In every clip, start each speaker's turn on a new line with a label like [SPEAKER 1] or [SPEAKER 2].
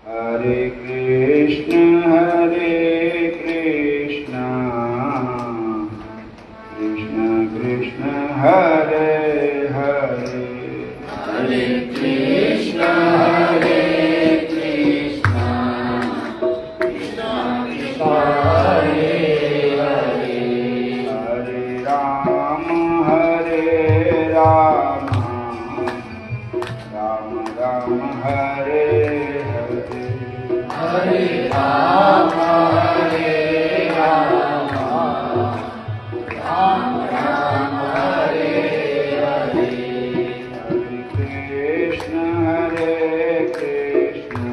[SPEAKER 1] हरे कृष्ण कृष्ण कृष्ण हरे हरे,
[SPEAKER 2] हरे कृष्ण कृष्ण कृष्ण हरे हरे,
[SPEAKER 1] हरे राम राम राम हरे हरे,
[SPEAKER 2] हरे राम राम राम हरे हरे,
[SPEAKER 1] हरे कृष्ण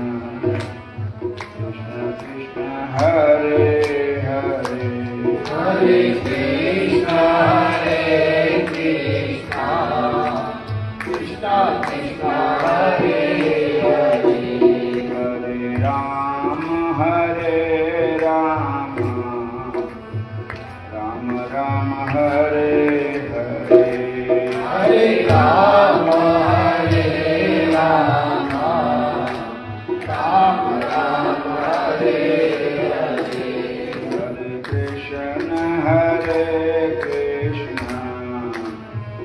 [SPEAKER 1] कृष्ण कृष्ण हरे हरे,
[SPEAKER 2] हरे कृष्ण कृष्ण कृष्ण हरे हरे,
[SPEAKER 1] हरे राम राम हरे हरे,
[SPEAKER 2] हरे राम राम राम हरे हरे,
[SPEAKER 1] हरे कृष्ण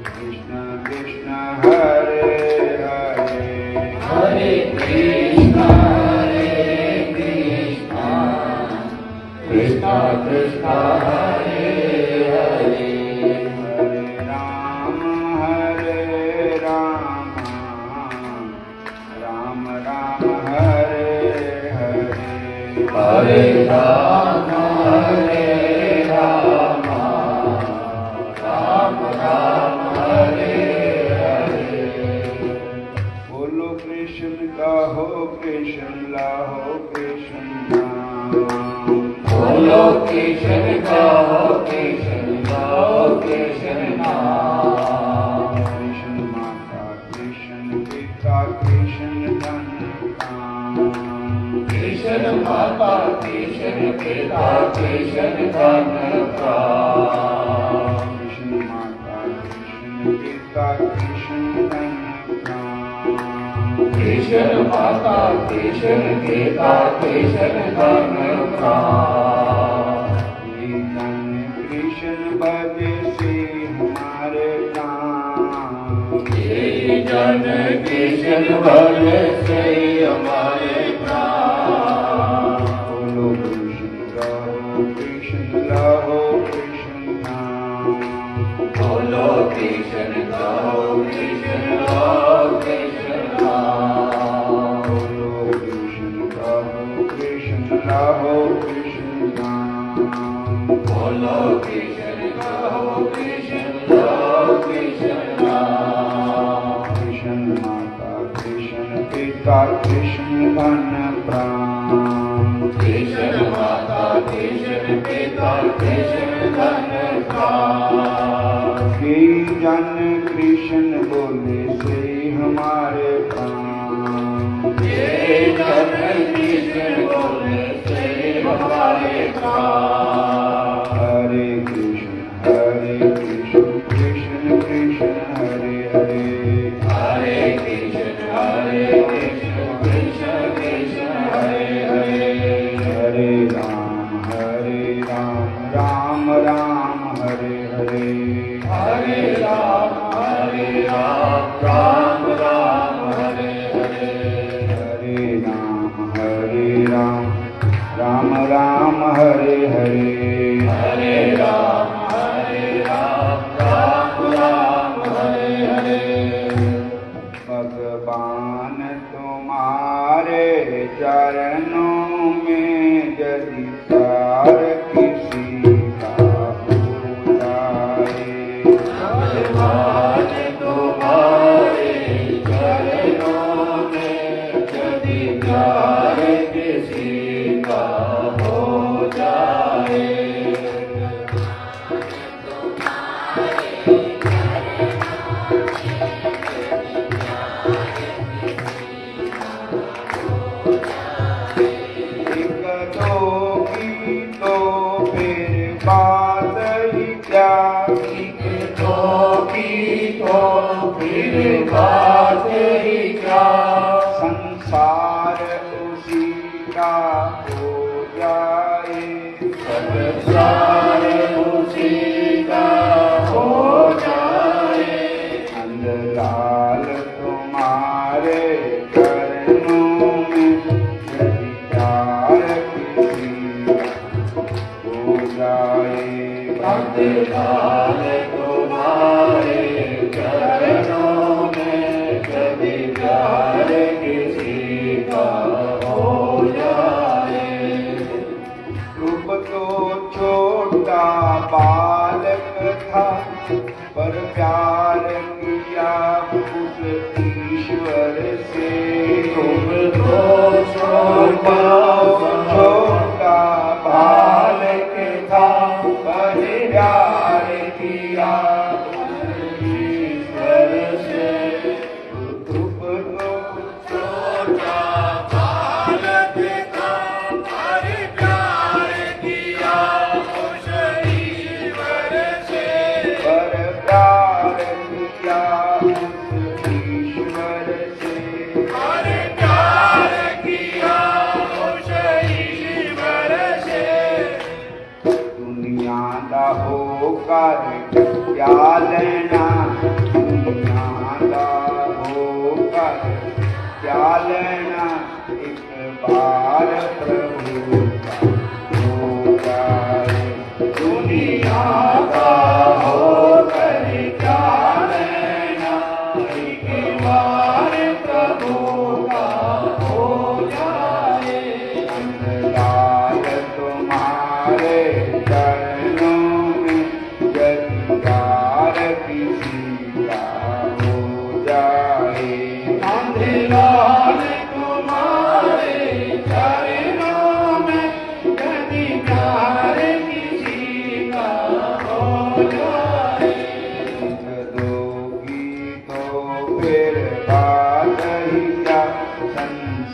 [SPEAKER 1] कृष्ण कृष्ण हरे हरे,
[SPEAKER 2] हरे कृष्ण कृष्ण कृष्ण हरे हरे,
[SPEAKER 1] हरे राम राम हरे हरे,
[SPEAKER 2] हरे राम राम राम हरे हरे,
[SPEAKER 1] बोलो कृष्ण गाहो कृष्ण लाहो कृष्ण नाम,
[SPEAKER 2] बोलो कृष्ण गाओ कृष्ण नाम,
[SPEAKER 1] कृष्ण माता कृष्ण पिता कृष्ण धन धाम,
[SPEAKER 2] कृष्ण माता कृष्ण पिता कृष्ण धन प्राण,
[SPEAKER 1] कृष्ण माता कृष्ण पिता कृष्ण धन धाम,
[SPEAKER 2] कृष्ण माता कृष्ण पिता कृष्ण धन प्राण,
[SPEAKER 1] ये धन कृष्ण भजे से हमारे प्राण,
[SPEAKER 2] ये जन कृष्ण भज से हमारे प्राण,
[SPEAKER 1] बोलो कृष्ण गाओ कृष्ण लाहो कृष्ण नाम,
[SPEAKER 2] बोलो कृष्ण गाओ कृष्ण गाओ कृष्ण नाम,
[SPEAKER 1] बोलो कृष्ण गाओ कृष्ण लाहो कृष्ण नाम,
[SPEAKER 2] बोलो कृष्ण गाओ कृष्ण गाओ कृष्ण नाम,
[SPEAKER 1] कृष्ण माता कृष्ण पिता कृष्ण धन प्राण,
[SPEAKER 2] कृष्ण माता कृष्ण पिता कृष्ण धन प्राण,
[SPEAKER 1] ये जन कृष्ण बोले से हमारे प्राण,
[SPEAKER 2] ये जन कृष्ण बोले से हमारे प्राण,
[SPEAKER 1] हरे कृष्ण कृष्ण कृष्ण हरे हरे,
[SPEAKER 2] हरे कृष्ण कृष्ण कृष्ण हरे हरे,
[SPEAKER 1] हरे राम राम राम हरे हरे,
[SPEAKER 2] हरे राम राम राम हरे हरे,
[SPEAKER 1] हरे राम राम हरे हरे,
[SPEAKER 2] हरे राम राम हरे हरे,
[SPEAKER 1] भगवान तुम्हारे चरणों में यदि सार किसी का हो जाए,
[SPEAKER 2] भगवान तुम्हारे चरणों में यदि प्यार किसी का हो जाए,
[SPEAKER 1] एक दो की तो फिर बात ही क्या,
[SPEAKER 2] तो की तो फिर बात ही क्या,
[SPEAKER 1] संसार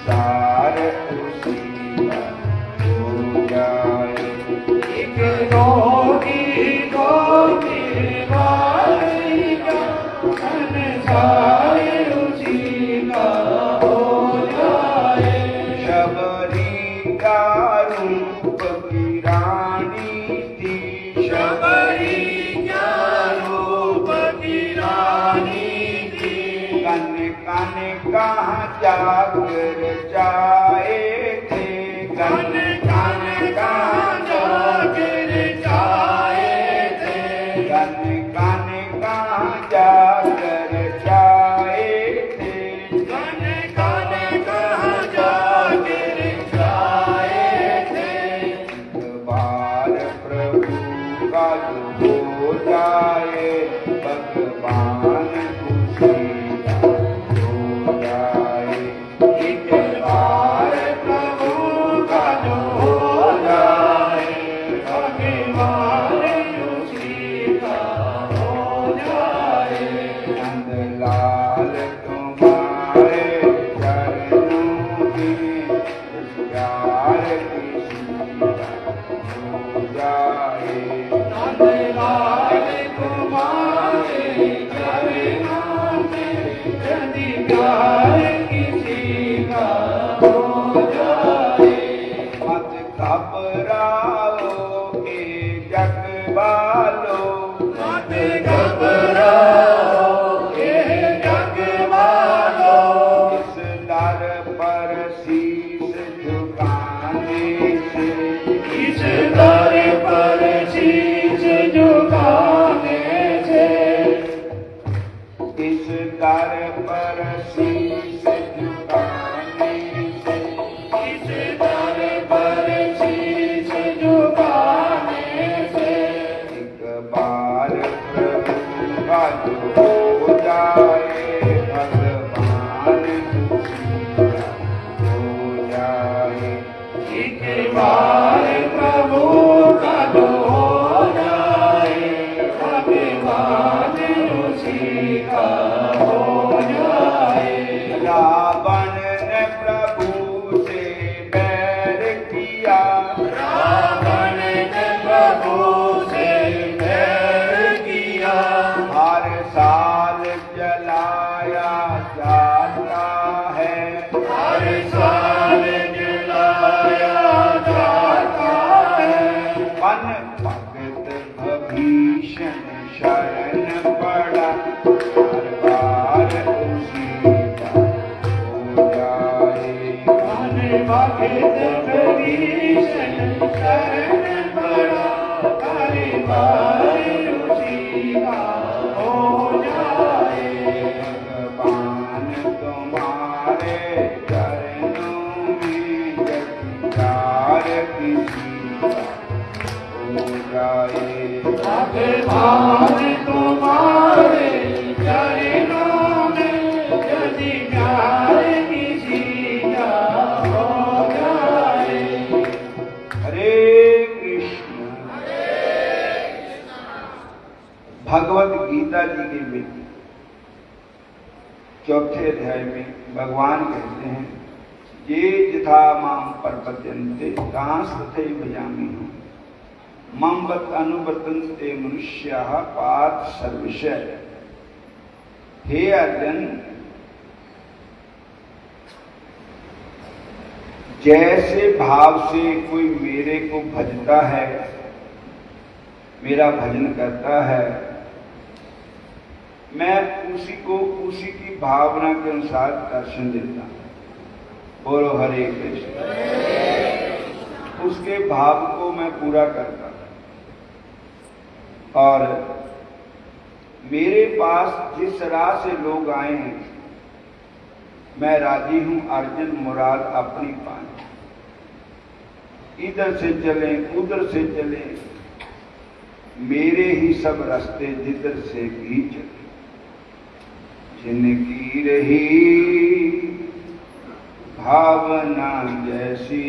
[SPEAKER 1] संसार उसी का हो जाए।
[SPEAKER 2] एक रोगी को निर्वाणिका संसार उसी का हो जाए।
[SPEAKER 1] शबरी का रूप की रानी थी,
[SPEAKER 2] शबरी का रूप की रानी थी।
[SPEAKER 1] कन कन कहाँ जाकर जाए थे,
[SPEAKER 2] कन कन कहाँ जाकर जाए थे।
[SPEAKER 1] कन कन कहाँ जाकर जाए थे।
[SPEAKER 2] कन कन कहाँ जाकर जाए थे।
[SPEAKER 1] एक बार प्रभु का जो हो जाए, भगवान खुशी का हो जाए।
[SPEAKER 2] एक बार प्रभु का जो हो जाए, भगवान उसी का हो जाए।
[SPEAKER 1] नंदलाल तुम्हारे चरणों में प्यार किसी का हो जाए।
[SPEAKER 2] नंदलाल तुम्हारे चरणों में यदि प्यार किसी का हो जाए।
[SPEAKER 1] मत घबराओ ए जग वालों,
[SPEAKER 2] मत घबराओ ये जग वालों।
[SPEAKER 1] इस दर पर शीश झुकाने से,
[SPEAKER 2] इस दर पर शीश झुकाने से,
[SPEAKER 1] इस दर पर शीश झुकाने से,
[SPEAKER 2] इस दर पर शीश झुकाने से।
[SPEAKER 1] एक बार प्रभु का जो हो जाए, भगवान खुशी का हो जाए।
[SPEAKER 2] एक बार प्रभु का जो हो जाए, भगवान उसी का हो जाए।
[SPEAKER 1] रावण ने प्रभु से बैर किया,
[SPEAKER 2] रावण ने प्रभु से बैर किया।
[SPEAKER 1] हर साल जलाया जाता है,
[SPEAKER 2] हर साल जलाया जाता है।
[SPEAKER 1] मन भगत भीषण शरण पड़ा, हर बार उसी का हो जाए।
[SPEAKER 2] मन भगत भीषण शरण पड़ा, हर बार उसी का हो जाए।
[SPEAKER 1] भगवान तुम्हारे चरणों में यदि प्यार किसी का हो जाए।
[SPEAKER 2] भगवान तुम्हारे चरणों में यदि प्यार किसी का हो जाए।
[SPEAKER 1] हरे कृष्ण। भगवत गीता जी के में चौथे अध्याय में भगवान कहते हैं, ये यथा माम प्रपद्यन्ते तांस्तथैव भजामि हूँ, मम वत् अनुवर्तन्ते मनुष्याः पार्थ सर्वशः। हे अर्जुन, जैसे भाव से कोई मेरे को भजता है, मेरा भजन करता है, मैं उसी को उसी की भावना के अनुसार दर्शन देता हूं। बोलो हरे कृष्ण। उसके भाव को मैं पूरा करता हूं। और मेरे पास जिस राह से लोग आए हैं, मैं राजी हूं अर्जुन मुराद अपनी पाए। इधर से चले उधर से चले, मेरे ही सब रास्ते जिधर से भी चले। जिनकी रही भावना जैसी,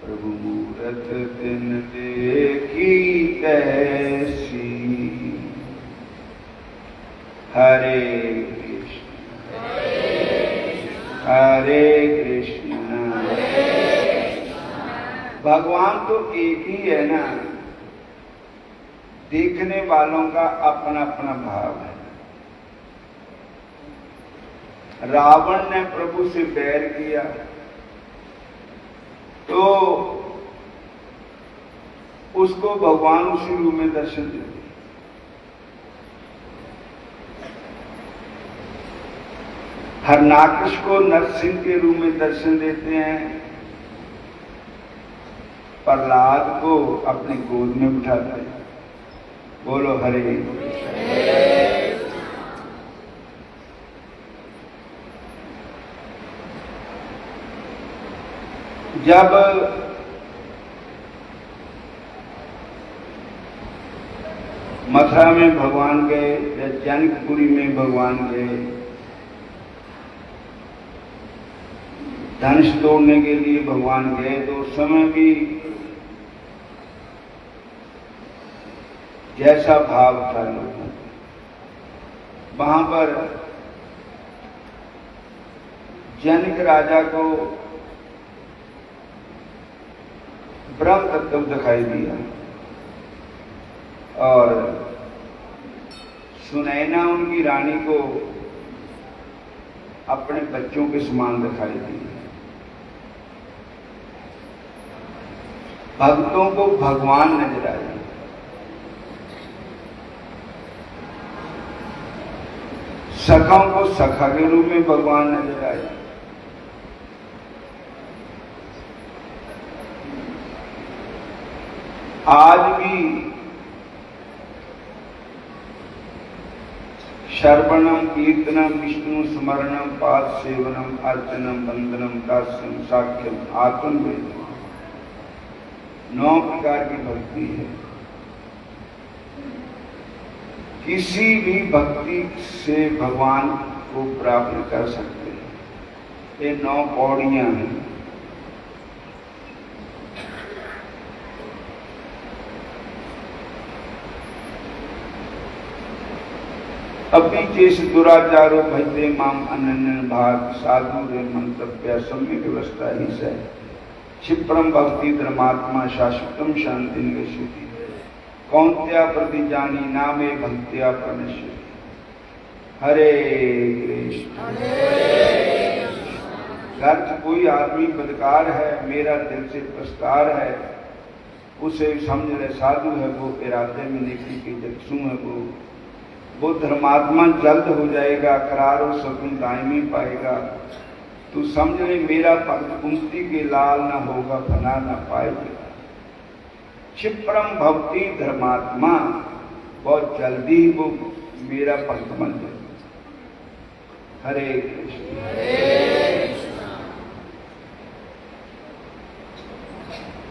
[SPEAKER 1] प्रभु मूरत तिन देखी तैसी। हरे कृष्ण हरे कृष्ण। भगवान तो एक ही है ना, देखने वालों का अपना अपना भाव है। रावण ने प्रभु से बैर किया तो उसको भगवान उसी रूप में दर्शन देते। हरनाकश को नरसिंह के रूप में दर्शन देते हैं, प्रहलाद को अपनी गोद में उठाते हैं। बोलो हरे। जब मथुरा में भगवान गए या जनकपुरी में भगवान गए, धनुष तोड़ने के लिए भगवान गए, तो उस समय भी जैसा भाव था लोगों का, वहां पर जनक राजा को ब्रह्म तत्व दिखाई दिया और सुनैना उनकी रानी को अपने बच्चों के समान दिखाई दिया। भक्तों को भगवान नजर आए। सखाओं को सखा के रूप में भगवान नजर आए। आज भी श्रवणम कीर्तनम विष्णु स्मरणम पाद सेवनम अर्चनम वंदनम दास्यम साख्यम आत्मवेद, 9 प्रकार की भक्ति है। किसी भी भक्ति से भगवान को प्राप्त कर सकते हैं। ये 9 पौड़ियां हैं। अभी चेष दुराचारो भजते माम अनन्य भाग साधु रे मंतव्य सम्यक व्यवस्था ही से क्षिप्रम भक्ति धर्मात्मा शाश्वतम शांति निगछति कौन्त्या प्रति जानी नामे भक्त्या प्रणश्यति। हरे कृष्ण। घर कोई आदमी बदकार है, मेरा दिल से प्रस्तार है, उसे समझ ले साधु है, वो इरादे में नेकी के जगसू है, वो धर्मात्मा जल्द हो जाएगा, करार और सकुन दायमी पाएगा। तू समझ ले मेरा भक्त कुंती के लाल न होगा, बना न पाएगा। क्षिप्रम भक्ति धर्मात्मा, बहुत जल्दी वो मेरा भक्त बन जाएगा। हरे कृष्ण।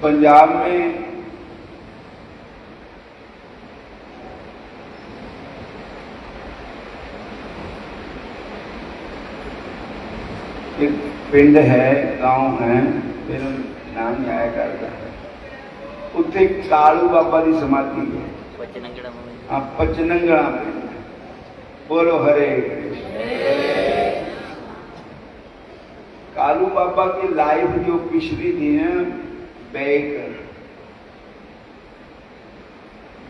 [SPEAKER 1] पंजाब में एक पिंड है, गांव है, मेरा नाम नहीं आया करता है, उत्थे कालू बाबा की समाधि है। पचनंगड़ा पिंड। बोलो हरे कृष्ण। कालू बाबा की लाइफ जो पिछली थी ना, बैक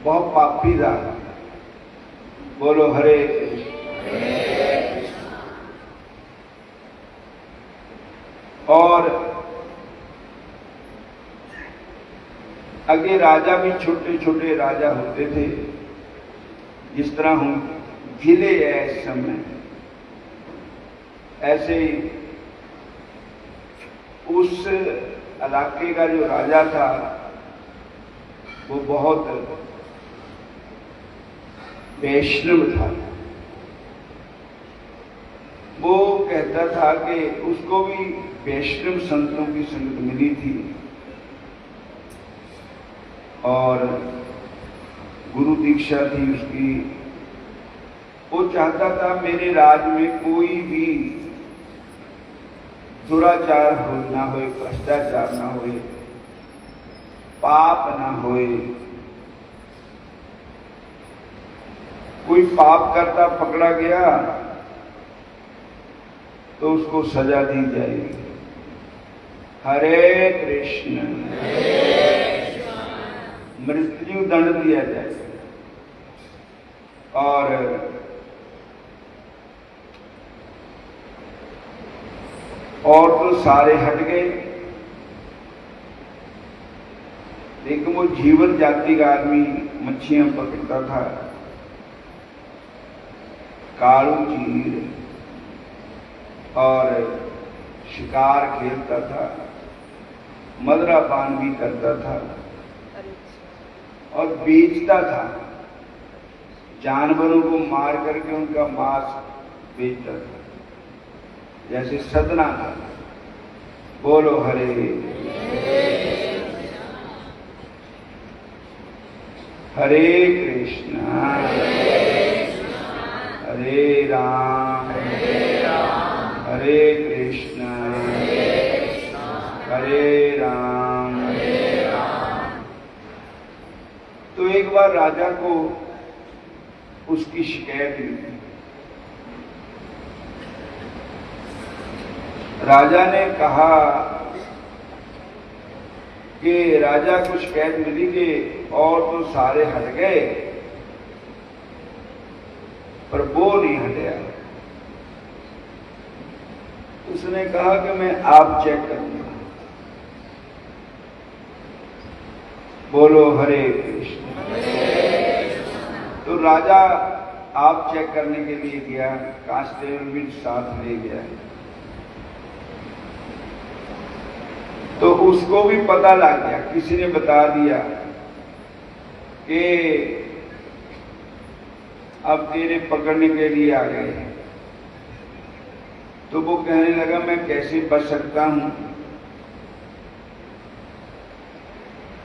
[SPEAKER 1] बहुत पापी था। बोलो हरे कृष्ण। और आगे राजा भी छोटे छोटे राजा होते थे, जिस तरह हम जिले है इस समय, ऐसे उस इलाके का जो राजा था वो बहुत वैष्णव था। वो कहता था कि उसको भी वैष्णव संतों की संगत मिली थी और गुरु दीक्षा थी उसकी। वो चाहता था मेरे राज में कोई भी दुराचार हो ना होए, भ्रष्टाचार ना होए, पाप ना होए। कोई पाप करता पकड़ा गया तो उसको सजा दी जाएगी। हरे कृष्ण, मृत्यु दंड दिया जाएगा। और तो सारे हट गए, लेकिन वो जीवन जाति का आदमी मच्छियां पकड़ता था, कालू चीर और शिकार खेलता था, मदरा पान भी करता था और बेचता था। जानवरों को मार करके उनका मांस बेचता था, जैसे सदना था। बोलो हरे, हरे कृष्ण, हरे राम, हरे कृष्ण, हरे राम। तो एक बार राजा को उसकी शिकायत मिली। राजा ने कहा कि राजा को शिकायत मिली कि और तो सारे हट गए पर वो नहीं हटा। उसने कहा कि मैं आप चेक करूंगा। बोलो हरे कृष्ण। तो राजा आप चेक करने के लिए गया, कांस्टेबल भी साथ ले गया। तो उसको भी पता लग गया, किसी ने बता दिया कि अब तेरे पकड़ने के लिए आ गए हैं। तो वो कहने लगा मैं कैसे बच सकता हूं।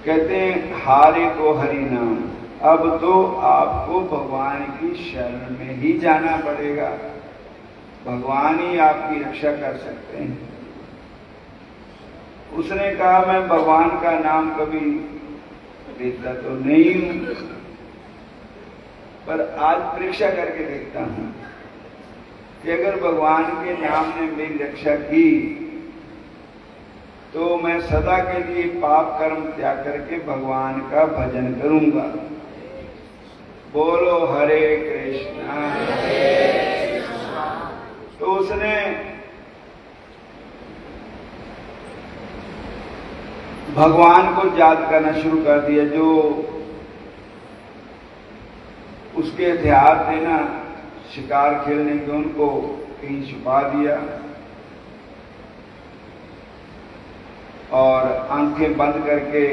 [SPEAKER 1] कहते हैं हारे को हरि नाम, अब तो आपको भगवान की शरण में ही जाना पड़ेगा, भगवान ही आपकी रक्षा कर सकते हैं। उसने कहा मैं भगवान का नाम कभी लेता तो नहीं हूं, पर आज परीक्षा करके देखता हूं कि अगर भगवान के नाम ने मेरी रक्षा की तो मैं सदा के लिए पाप कर्म त्याग करके भगवान का भजन करूंगा। बोलो हरे कृष्णा। तो उसने भगवान को याद करना शुरू कर दिया, जो उसके हथियार थे ना शिकार खेलने के, उनको कहीं छुपा दिया और आंखें बंद करके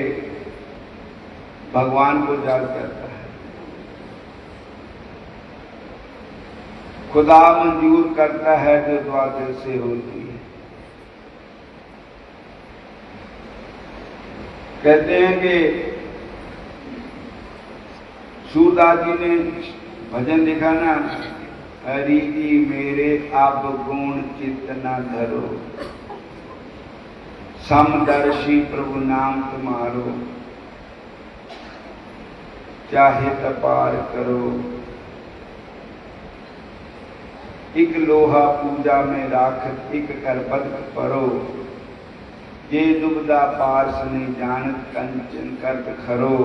[SPEAKER 1] भगवान को याद करता है। खुदा मंजूर करता है जो दुआ दिल से होती है। कहते हैं कि सूरदास जी ने भजन लिखा ना, हरि जी मेरे आप गुण चित्त न धरो, समदर्शी प्रभु नाम तुम्हारो, चाहे तपार करो। एक लोहा पूजा में राखत एक करबत परो, ये दुबदा पास ने जानत कंचन करत खरो।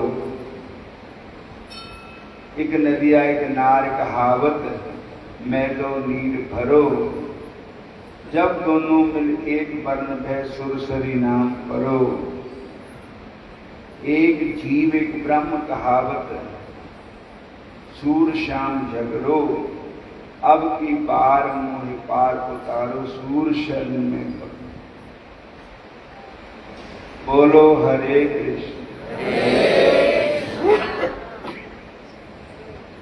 [SPEAKER 1] एक नदिया एक नार कहावत, मैं दो नीर भरो, जब दोनों मिल एक वर्ण भय सुरसरी नाम परो। एक जीव एक ब्रह्म कहावत, सूर श्याम झगड़ो, अब की बार मोहि पार उतारो, सूर शरण में पड़ो। बोलो हरे कृष्ण।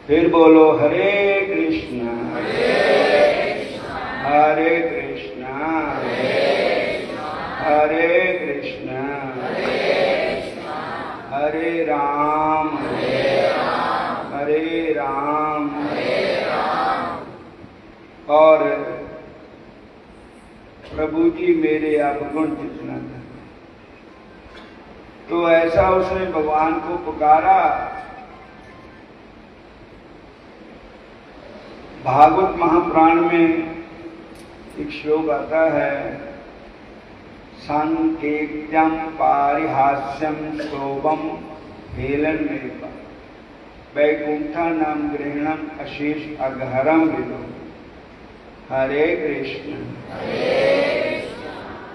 [SPEAKER 1] फिर बोलो हरे कृष्ण, हरे कृष्ण, हरे कृष्ण, हरे राम, हरे राम। और प्रभु जी मेरे आप गुण जितना था। तो ऐसा उसने भगवान को पुकारा। भागवत महापुराण में एक श्लोक आता है, संकेत्यम पारिहास्यम शोभम हेलन में वैकुंठा नाम ग्रहणम अशेष अगहरम विदो। हरे कृष्ण।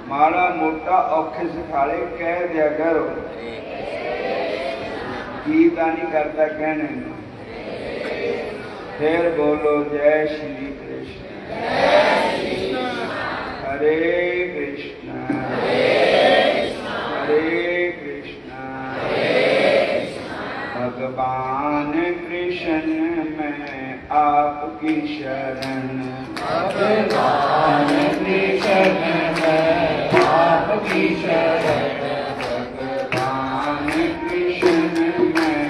[SPEAKER 1] माड़ा मोटा औखे सिखाड़े कह दिया करो, गीता नहीं करता कहने में। फिर बोलो जय श्री कृष्ण। हरे कृष्ण हरे कृष्ण भगवान कृष्ण मैं आपकी शरण।
[SPEAKER 2] भगवान कृष्ण मैं आपकी शरण।
[SPEAKER 1] भगवान कृष्ण मैं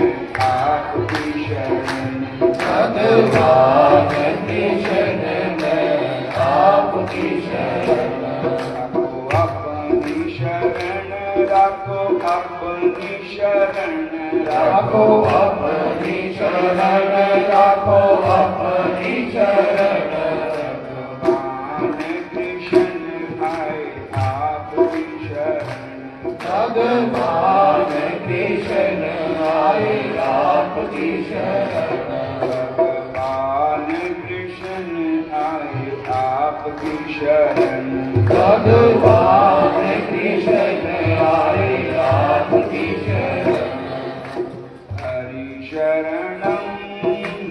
[SPEAKER 1] आपकी शरण।
[SPEAKER 2] भगवान कृष्ण मैं आपकी शरण।
[SPEAKER 1] राखो अपनी शरण।
[SPEAKER 2] राखो अपनी शरण। राखो अपनी शरण।
[SPEAKER 1] भगवान कृष्ण आए आपकी शरण।
[SPEAKER 2] भगवान कृष्ण आए आपकी शरण।
[SPEAKER 1] भगवान कृष्ण आए आपकी शरण।
[SPEAKER 2] भगवान कृष्ण आए आपकी शरण।
[SPEAKER 1] हरि शरणं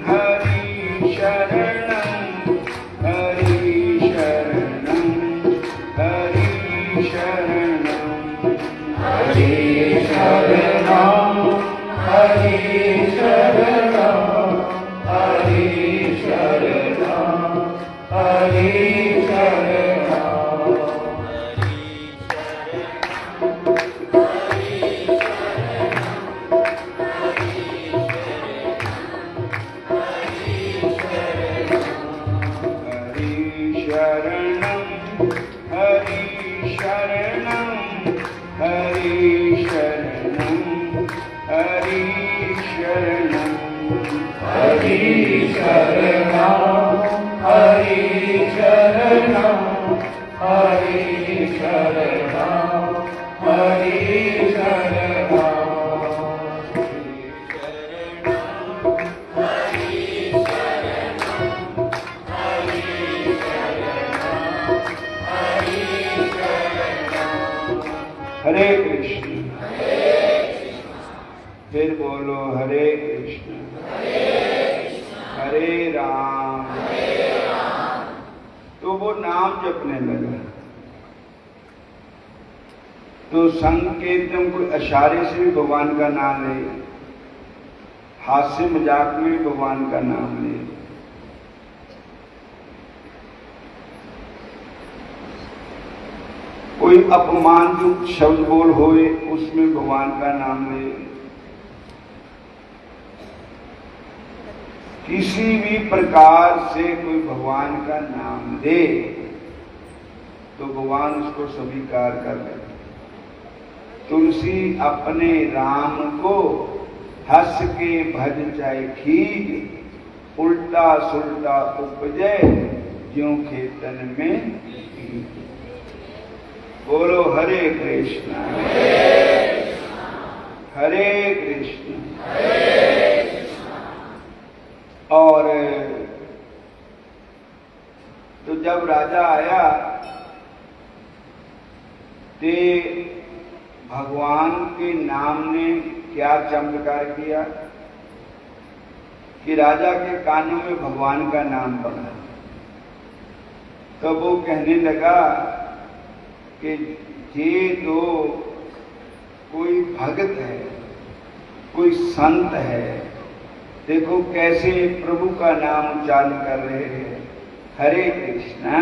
[SPEAKER 1] हरि शरणं हरि शरणं हरि शरणं
[SPEAKER 2] हरि शरणं हरि शरणं हरि शरणं हरि शरणं।
[SPEAKER 1] हरे कृष्ण। फिर बोलो हरे कृष्ण हरे राम। तो वो नाम जपने लगा। तो संकेतन कोई इशारे से भी भगवान का नाम ले, हास्य मजाक में भी भगवान का नाम ले। कोई अपमानयुक्त शब्द बोल होए उसमें भगवान का नाम ले। किसी भी प्रकार से कोई भगवान का नाम दे तो भगवान उसको स्वीकार कर ले। तुलसी अपने राम को हंस के भज चाहे खीग, उल्टा सुल्टा उपजे ज्यों खेतन में। बोलो हरे कृष्ण हरे कृष्ण। और तो जब राजा आया ते भगवान के नाम ने क्या चमत्कार किया कि राजा के कानों में भगवान का नाम पड़ा। तो वो कहने लगा कि ये तो कोई भक्त है, कोई संत है, देखो कैसे प्रभु का नाम उच्चारण कर रहे हैं, हरे कृष्णा।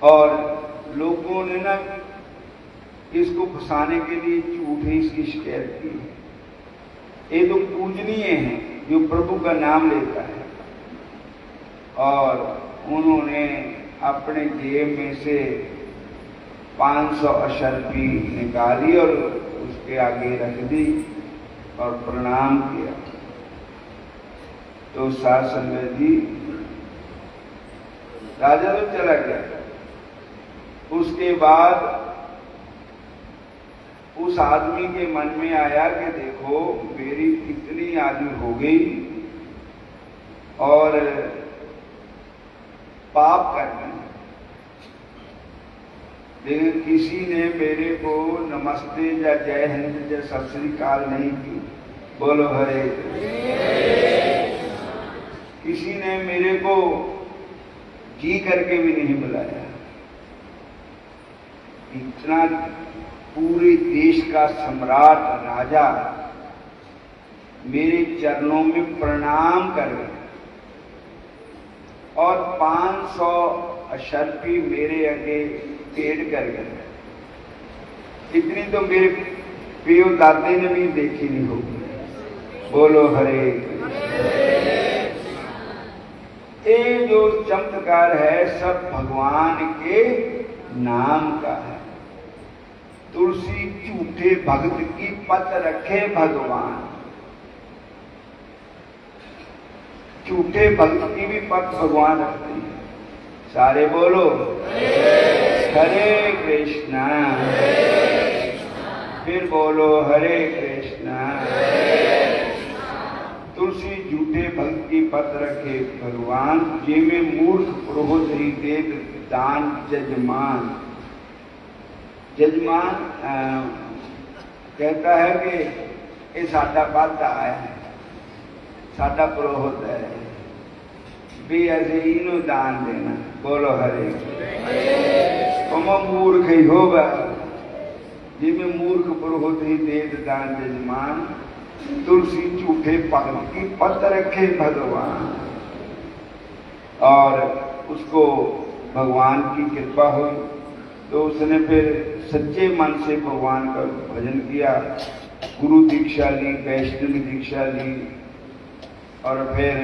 [SPEAKER 1] और लोगों ने ना इसको फंसाने के लिए झूठी इसकी शिकायत की। ये लोग पूजनीय हैं जो प्रभु का नाम लेता है। और उन्होंने अपने जेब में से 500 अशर्फी निकाली और उसके आगे रख दी और प्रणाम किया। तो साध संगत जी राजा तो चला गया। उसके बाद उस आदमी के मन में आया कि देखो मेरी कितनी आयु हो गई और पाप करना, लेकिन किसी ने मेरे को नमस्ते या जय हिंद या सत श्री अकाल नहीं की। बोलो हरे। किसी ने मेरे को जी करके भी नहीं बुलाया। इतना पूरे देश का सम्राट राजा मेरे चरणों में प्रणाम कर गया और 500 अशर्फी मेरे आगे पेड़ कर गए। इतनी तो मेरे पियो दादे ने भी देखी नहीं होगी। बोलो हरे। ये जो चमत्कार है सब भगवान के नाम का है। तुलसी झूठे भक्त की पत रखे भगवान। झूठे भक्त की भी पत भगवान रखते हैं। सारे बोलो हरे कृष्णा। फिर बोलो हरे कृष्णा। तुलसी झूठे भक्त की पत रखे भगवान, जे में मूर्ख पुरोहित ही देत दान जजमान। जजमान कहता है कि ये साडा पाता है, साडा पुरोहित है, भी ऐसे इनो दान देना। बोलो हरे। कमो मूर्ख ही होगा, जिसमें मूर्ख पुरोहित ही देत दान जजमान। तुलसी झूठे भक्त की पत रखे भगवान। और उसको भगवान की कृपा हुई तो उसने फिर सच्चे मन से भगवान का भजन किया, गुरु दीक्षा ली, वैष्णव दीक्षा ली और फिर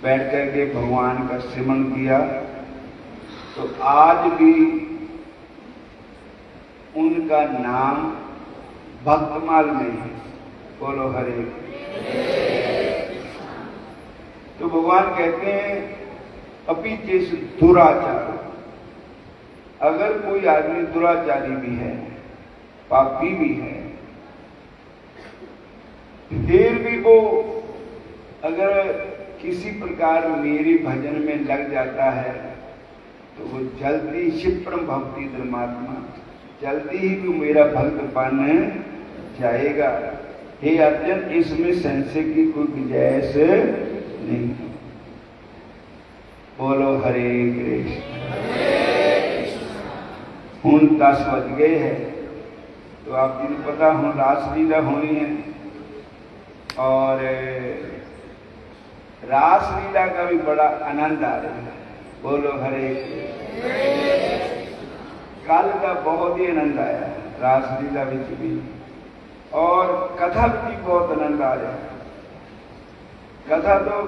[SPEAKER 1] बैठ करके भगवान का सिमरन किया। तो आज भी उनका नाम भक्तमाल में है। बोलो हरे। तो भगवान कहते हैं अपि चेस दुराचार। अगर कोई आदमी दुराचारी भी है, पापी भी है, फिर भी वो अगर किसी प्रकार मेरे भजन में लग जाता है तो वो जल्दी क्षिप्रम भक्ति धर्मात्मा, जल्दी ही वो मेरा भक्त बन जाएगा। हे अर्जुन, इसमें संशय की कोई गुंजाइश नहीं। बोलो हरे कृष्ण। हूँ 10 बज गए हैं तो आप जी को पता हूँ रासलीला होनी है और रासलीला का भी बड़ा आनंद आ रहा है। बोलो हरे। कल का बहुत ही आनंद आया रासलीला भी और कथा भी बहुत आनंद आ रहा है। कथा तो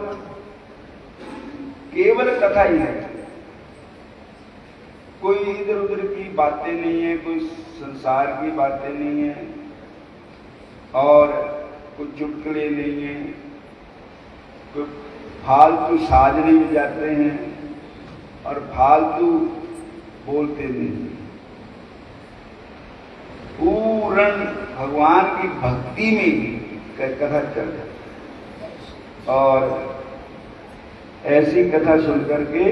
[SPEAKER 1] केवल कथा ही है, कोई इधर उधर की बातें नहीं है, कोई संसार की बातें नहीं है और कुछ चुटकुले नहीं है, कोई फालतू साज नहीं बजाते हैं और फालतू बोलते नहीं। पूर्ण भगवान की भक्ति में ही कथा चल जाती और ऐसी कथा सुन करके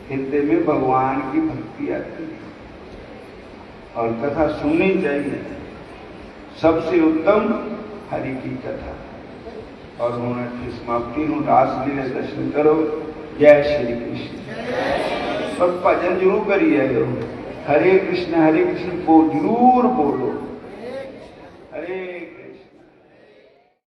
[SPEAKER 1] हृदय में भगवान की भक्ति आती है और कथा सुननी चाहिए। सबसे उत्तम हरि की कथा। और होना की समाप्ति हूँ। रासलीला दर्शन करो। जय श्री कृष्ण। पर भजन जरूर करिए। हरे कृष्ण को जरूर बोलो।